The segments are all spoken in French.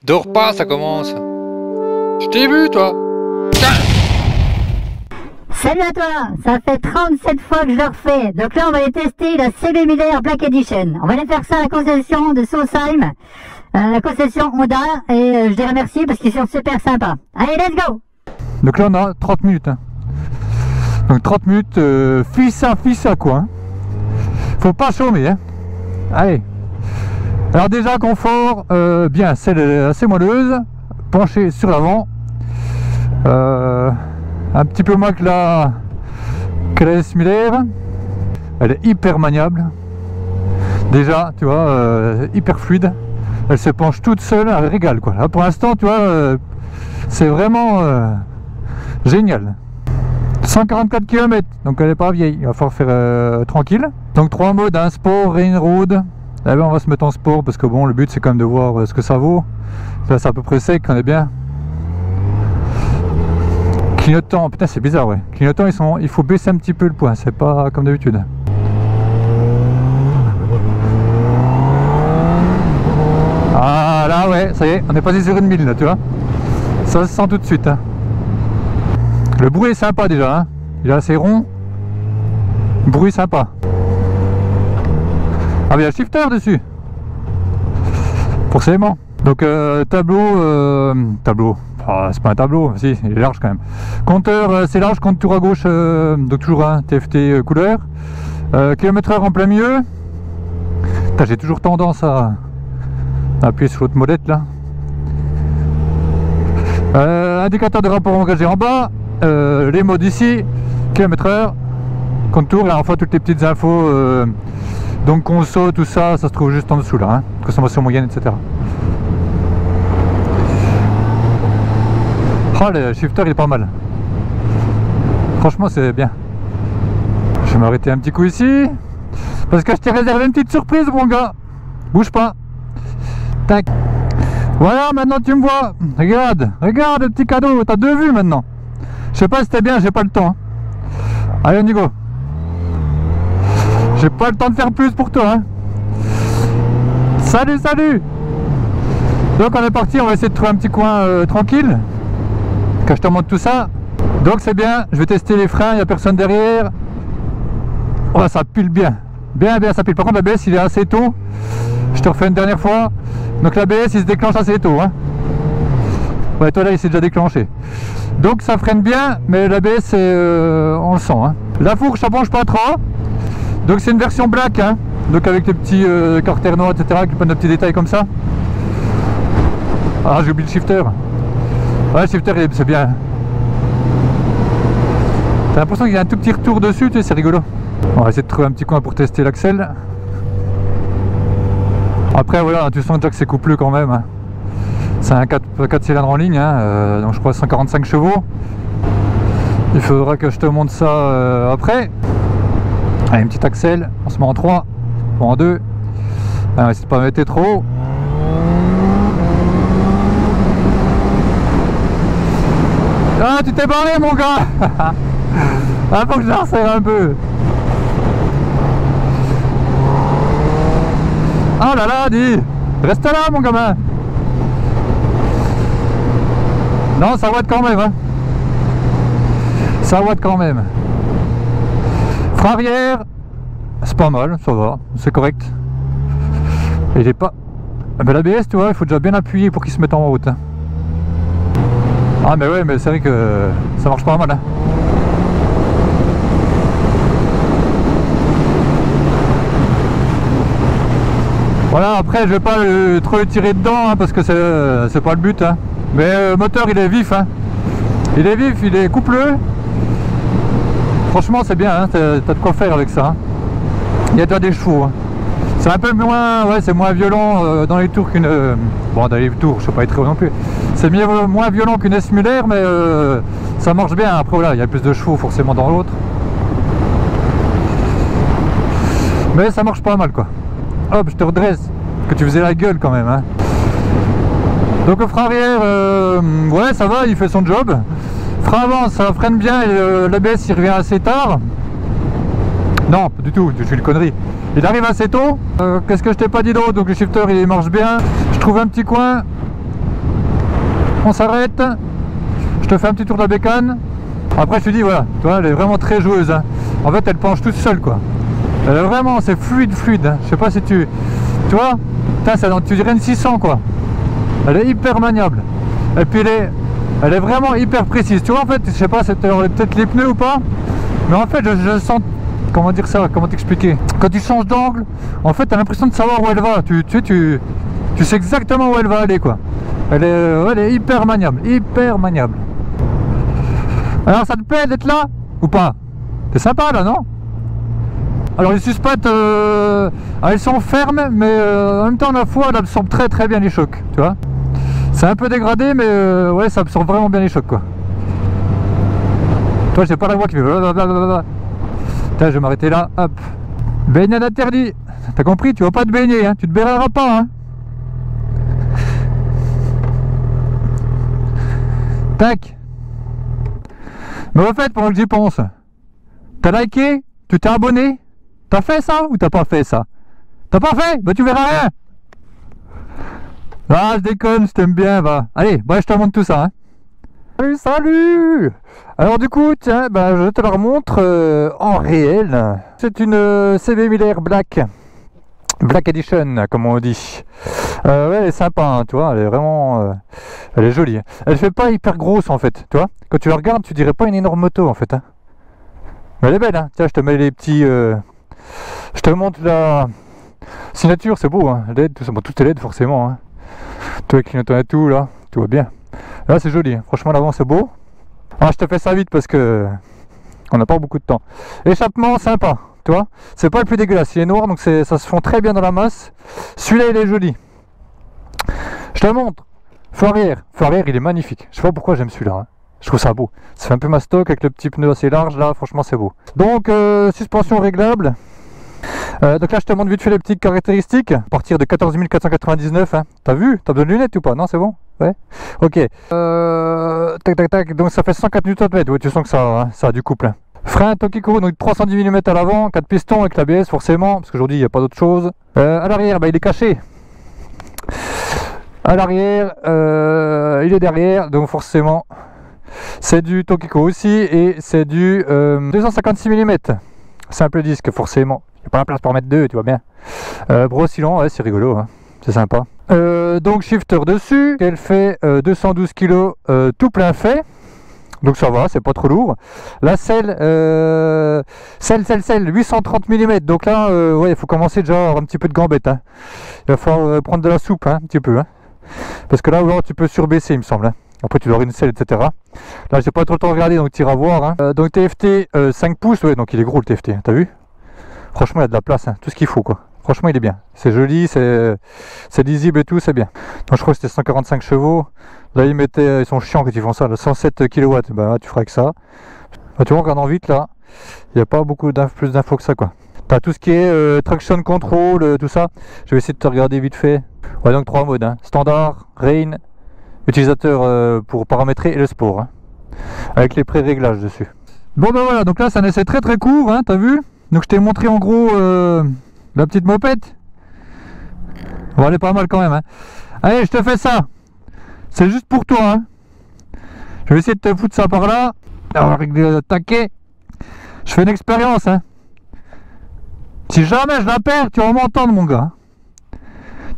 Dors pas, ça commence. Je t'ai vu, toi. Salut à toi, ça fait 37 fois que je le refais. Donc là on va aller tester la CB Miller Black Edition. On va aller faire ça à la concession de Sausheim, la concession Honda, et je les remercie parce qu'ils sont super sympas. Allez, let's go. Donc là on a 30 minutes. Donc 30 minutes, fils à quoi. Hein. Faut pas chômer. Hein. Allez. Alors déjà confort, bien, celle est assez moelleuse, penchée sur l'avant. Un petit peu moins que la S Miller. Elle est hyper maniable. Déjà, tu vois, hyper fluide. Elle se penche toute seule, elle régale quoi. Là pour l'instant, tu vois, c'est vraiment génial. 144 km, donc elle n'est pas vieille. Il va falloir faire tranquille. Donc 3 modes, hein, sport, rain road. Là on va se mettre en sport parce que bon, le but c'est quand même de voir ce que ça vaut. Là c'est à peu près sec, on est bien. Clignotant, putain c'est bizarre ouais. Clignotant il faut baisser un petit peu le point, c'est pas comme d'habitude. Ah là ouais, ça y est, on est passé sur une 1000 là, tu vois. Ça se sent tout de suite. Hein. Le bruit est sympa déjà, hein. Il est assez rond. Bruit sympa. Ah mais il y a le shifter dessus. Forcément. Donc tableau. Ah, c'est pas un tableau, si, il est large quand même. Compteur, c'est large, compte tour à gauche, donc toujours un TFT couleur. Kilomètre-heure en plein milieu. J'ai toujours tendance à appuyer sur l'autre molette là. Indicateur de rapport engagé en bas. Les modes ici, kilomètre-heure, compte tour, et enfin toutes les petites infos. Donc conso, tout ça, ça se trouve juste en dessous là, hein. Consommation moyenne, etc. Oh, le shifter il est pas mal. Franchement c'est bien. Je vais m'arrêter un petit coup ici. Parce que je t'ai réservé une petite surprise mon gars. Bouge pas. Tac. Voilà, maintenant tu me vois. Regarde le petit cadeau. T'as 2 vues maintenant. Je sais pas si c'était bien, j'ai pas le temps. Hein. Allez on y go. J'ai pas le temps de faire plus pour toi. Hein. Salut. Donc on est parti, on va essayer de trouver un petit coin tranquille. Que je te montre tout ça. Donc c'est bien, je vais tester les freins, il n'y a personne derrière. Oh ça pile bien. Bien ça pile. Par contre l'ABS il est assez tôt. Je te refais une dernière fois. Donc l'ABS il se déclenche assez tôt. Hein. Ouais toi là il s'est déjà déclenché. Donc ça freine bien, mais l'ABS on le sent. Hein. La fourche ça penche pas trop. Donc c'est une version black. Hein. Donc avec les petits carters noirs etc. Qui prennent de petits détails comme ça. Ah j'ai oublié le shifter. Ouais, le shifter c'est bien. T'as l'impression qu'il y a un tout petit retour dessus, tu sais, c'est rigolo. On va essayer de trouver un petit coin pour tester l'axel. Après voilà, tu sens déjà que c'est coupleux quand même. Hein. C'est un 4 cylindres en ligne, hein, donc je crois 145 chevaux. Il faudra que je te montre ça après. Allez, une petite axel, on se met en 3, ou en 2. On va essayer de pas mettre trop haut. Ah tu t'es barré mon gars. Ah faut que je la resserre un peu. Oh là là dis. Reste là mon gamin. Non ça watt quand même hein. Ça watt quand même. Frein arrière. C'est pas mal, ça va, c'est correct. Il est pas. Ben l'ABS tu vois il faut déjà bien appuyer pour qu'il se mette en route. Hein. Ah mais ouais mais c'est vrai que ça marche pas mal hein. Voilà après je vais pas trop le tirer dedans hein, parce que c'est pas le but hein. Mais le moteur il est vif hein. Il est vif, il est coupleux. Franchement c'est bien hein, t'as de quoi faire avec ça hein. Il y a déjà des chevaux hein. C'est un peu moins, ouais c'est moins violent dans les tours qu'une... bon dans les tours je sais pas être très haut non plus. C'est moins violent qu'une S Miller mais ça marche bien. Après voilà, il y a plus de chevaux forcément dans l'autre. Mais ça marche pas mal quoi. Hop, je te redresse. Que tu faisais la gueule quand même. Hein. Donc le frein arrière, ouais ça va, il fait son job. Frein avant, ça freine bien et l'ABS il revient assez tard. Non, pas du tout, je suis une connerie. Il arrive assez tôt. Qu'est-ce que je t'ai pas dit d'autre? Donc le shifter il marche bien. Je trouve un petit coin. On s'arrête. Je te fais un petit tour de la bécane. Après je te dis voilà, tu vois, elle est vraiment très joueuse. Hein. En fait elle penche toute seule quoi. Elle est vraiment, c'est fluide. Hein. Je sais pas si tu vois, tu dirais une 600 quoi. Elle est hyper maniable. Et puis elle est vraiment hyper précise. Tu vois en fait, je sais pas, c'est peut-être les pneus ou pas. Mais en fait je sens, comment dire ça, comment t'expliquer. Quand tu changes d'angle, en fait tu as l'impression de savoir où elle va. Tu sais exactement où elle va aller quoi. Elle est hyper maniable, Alors ça te plaît d'être là ou pas? C'est sympa là, non? Alors les suspensions, elles sont fermes, mais en même temps la foi elle absorbe très bien les chocs, tu vois. C'est un peu dégradé, mais ouais, ça absorbe vraiment bien les chocs quoi. Toi j'ai pas la voix qui fait blablabla. Putain, je vais m'arrêter là, hop. Baignade interdit. T'as compris? Tu vas pas te baigner, hein. Tu te baigneras pas, hein. Tac. Mais en fait, pendant que j'y pense, t'as liké? Tu t'es abonné? T'as fait ça ou t'as pas fait ça? T'as pas fait? Bah tu verras rien. Ah je déconne, je t'aime bien, va. Allez, bah je te montre tout ça, hein. Salut. Alors du coup, tiens, bah, je te la remontre en réel. C'est une CB Miller Black Edition, comme on dit. Ouais, elle est sympa, hein, tu vois, elle est vraiment... elle est jolie. Elle fait pas hyper grosse, en fait, tu vois. Quand tu la regardes, tu dirais pas une énorme moto, en fait. Hein. Mais elle est belle, hein. Tiens, je te mets les petits... je te montre la signature, c'est beau, hein. LED, tout ça. Bon, tout est LED, forcément. Hein. Tout avec clignotant et tout, là, tout va bien. Là, c'est joli, hein. Franchement, l'avant, c'est beau. Alors, je te fais ça vite parce que... on n'a pas beaucoup de temps. Échappement, sympa. Tu vois, c'est pas le plus dégueulasse, il est noir donc ça se fond très bien dans la masse. Celui-là il est joli. Je te le montre. Feu arrière, il est magnifique. Je sais pas pourquoi j'aime celui-là. Hein. Je trouve ça beau. Ça fait un peu mastoc avec le petit pneu assez large là, franchement c'est beau. Donc suspension réglable. Donc là je te montre vite fait les petites caractéristiques. À partir de 14 499. Hein. T'as vu? T'as besoin de lunettes ou pas? Non c'est bon? Ouais. Ok. Tac. Donc ça fait 104 Nm. Ouais, tu sens que ça a du couple. Hein. Frein Tokiko, donc 310 mm à l'avant, 4 pistons avec l'ABS forcément, parce qu'aujourd'hui il n'y a pas d'autre chose. À l'arrière, bah, il est caché. À l'arrière, il est derrière, donc forcément c'est du Tokiko aussi, et c'est du 256 mm. Simple disque forcément, il n'y a pas la place pour mettre deux, tu vois bien. Brossilon, ouais, c'est rigolo, hein. C'est sympa. Donc shifter dessus, elle fait 212 kg tout plein fait. Donc ça va, c'est pas trop lourd. La selle, 830 mm. Donc là, ouais, il faut commencer déjà à avoir un petit peu de gambette. Hein. Il va falloir prendre de la soupe, hein, un petit peu. Hein. Parce que là, tu peux surbaisser, il me semble. Hein. Après, tu dois avoir une selle, etc. Là, j'ai pas trop le temps de regarder, donc tu iras voir. Hein. Donc TFT 5 pouces, ouais, donc il est gros le TFT. Hein, t'as vu? Franchement, il y a de la place, hein, tout ce qu'il faut, quoi. Franchement, il est bien. C'est joli, c'est lisible et tout, c'est bien. Donc je crois que c'était 145 chevaux. Là, ils sont chiants quand ils font ça. Là, 107 kW, bah, tu feras que ça. Bah, tu vois, en regardant vite, là, il n'y a pas beaucoup plus d'infos que ça, quoi. Tu as tout ce qui est traction control, tout ça. Je vais essayer de te regarder vite fait. Ouais, donc 3 modes. Hein. Standard, rain, utilisateur pour paramétrer et le sport. Hein. Avec les pré-réglages dessus. Bon, ben voilà, donc là, c'est un essai très court, hein, t'as vu? Donc je t'ai montré en gros la petite mopette. Bon, elle est pas mal quand même. Hein. Allez, je te fais ça. C'est juste pour toi. Hein. Je vais essayer de te foutre ça par là. Alors, avec le taquet. Je fais une expérience. Hein. Si jamais je la perds, tu vas m'entendre, mon gars.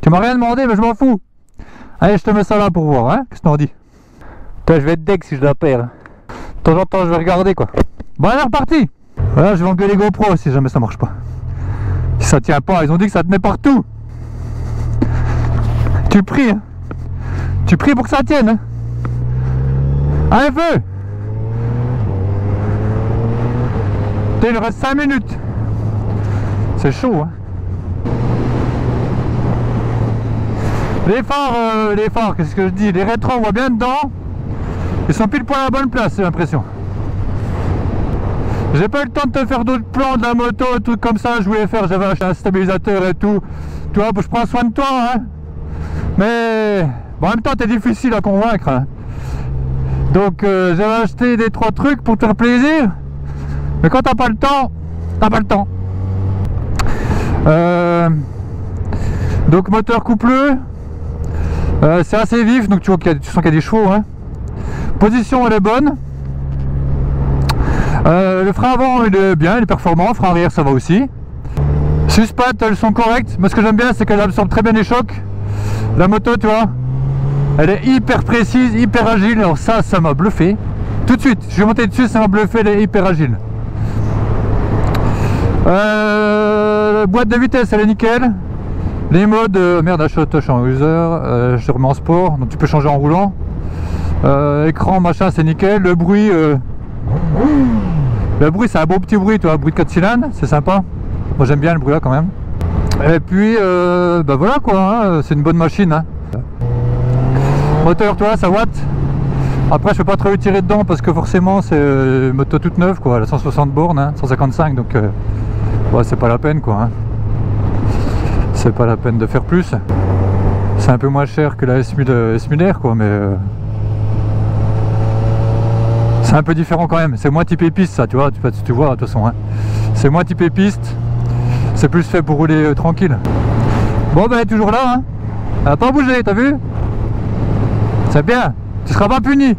Tu m'as rien demandé, mais je m'en fous. Allez, je te mets ça là pour voir. Hein. Qu'est-ce qu'on dit? Putain, je vais être deg si je la perds. De temps en temps, je vais regarder quoi. Bon, elle est repartie. Voilà, je vais engueuler GoPro si jamais ça marche pas. Si ça tient pas, ils ont dit que ça tenait partout. Tu pries, hein. Tu pries pour que ça tienne. Hein. Allez, feu. Il reste 5 minutes. C'est chaud, hein. Les phares, qu'est-ce que je dis? Les rétros, on voit bien dedans. Ils sont pile poil à la bonne place, j'ai l'impression. J'ai pas eu le temps de te faire d'autres plans de la moto, un truc comme ça, je voulais faire, j'avais acheté un stabilisateur et tout. Tu vois, je prends soin de toi, hein. Mais bon, en même temps, t'es difficile à convaincre. Hein. Donc, j'avais acheté des 3 trucs pour te faire plaisir. Mais quand t'as pas le temps, t'as pas le temps. Donc, moteur coupleux. C'est assez vif, donc tu sens qu'il y a des chevaux, hein. Position elle est bonne. Le frein avant il est bien, il est performant, le frein arrière ça va aussi. Suspattes elles sont correctes, mais ce que j'aime bien c'est qu'elle absorbe très bien les chocs. La moto tu vois, elle est hyper précise, hyper agile, alors ça m'a bluffé. Tout de suite, je suis monté dessus, ça m'a bluffé, elle est hyper agile. La boîte de vitesse elle est nickel. Les modes, merde, je suis en user, je remets en sport, donc tu peux changer en roulant. Écran machin c'est nickel. Le bruit c'est un bon petit bruit, tu vois, bruit de 4 cylindres, c'est sympa. Moi j'aime bien le bruit là quand même. Et puis bah voilà quoi, hein, c'est une bonne machine, hein. Moteur tu vois ça watt. Après je peux pas trop lui tirer dedans parce que forcément c'est une moto toute neuve quoi, elle a 160 bornes, hein, 155, donc ouais, c'est pas la peine quoi, hein. C'est pas la peine de faire plus. C'est un peu moins cher que la S1000R quoi, mais c'est un peu différent quand même. C'est moins typé piste ça, tu vois, tu vois de toute façon, hein. C'est moins typé piste. C'est plus fait pour rouler tranquille. Bon ben elle est toujours là, hein. Elle a pas bougé, t'as vu? C'est bien, tu seras pas puni.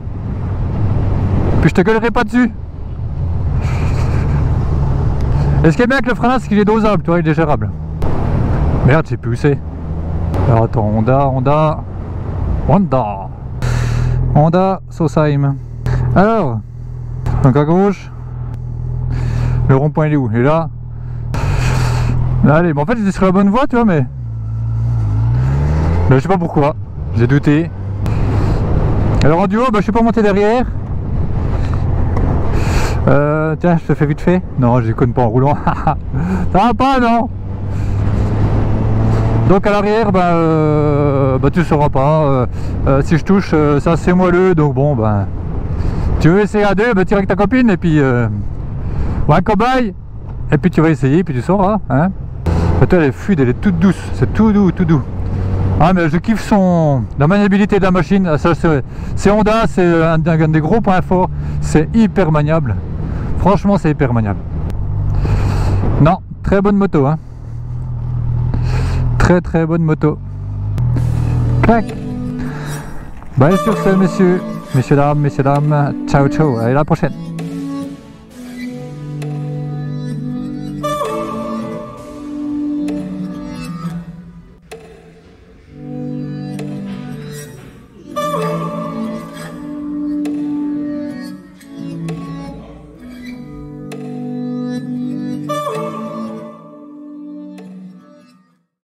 Puis je te gueulerai pas dessus. Et ce qui est bien avec le freinage, c'est qu'il est dosable, tu vois, il est gérable. Merde, je sais plus où c'est. Alors attends, Honda Sosheim. Alors, donc à gauche, le rond-point il est où? Il est là. Allez, bon en fait j'étais sur la bonne voie, tu vois, mais je sais pas pourquoi, j'ai douté. Alors en duo, bah, je suis pas monté derrière. Tiens, je te fais vite fait. Non, je déconne pas en roulant. Ça va pas, non. Donc à l'arrière, bah tu sauras pas. Si je touche, c'est assez moelleux, donc bon, bah tu veux essayer à deux, bah tire avec ta copine et puis ou un cobaye, et puis tu vas essayer, puis tu sauras, hein. Toi, elle est fluide, elle est toute douce, c'est tout doux, tout doux. Ah mais je kiffe la maniabilité de la machine. Ça c'est Honda, c'est un des gros points forts, c'est hyper maniable. Franchement c'est hyper maniable. Non, très bonne moto, hein. Très bonne moto. Clac. Bah et sur ce messieurs dames, ciao ciao, allez à la prochaine.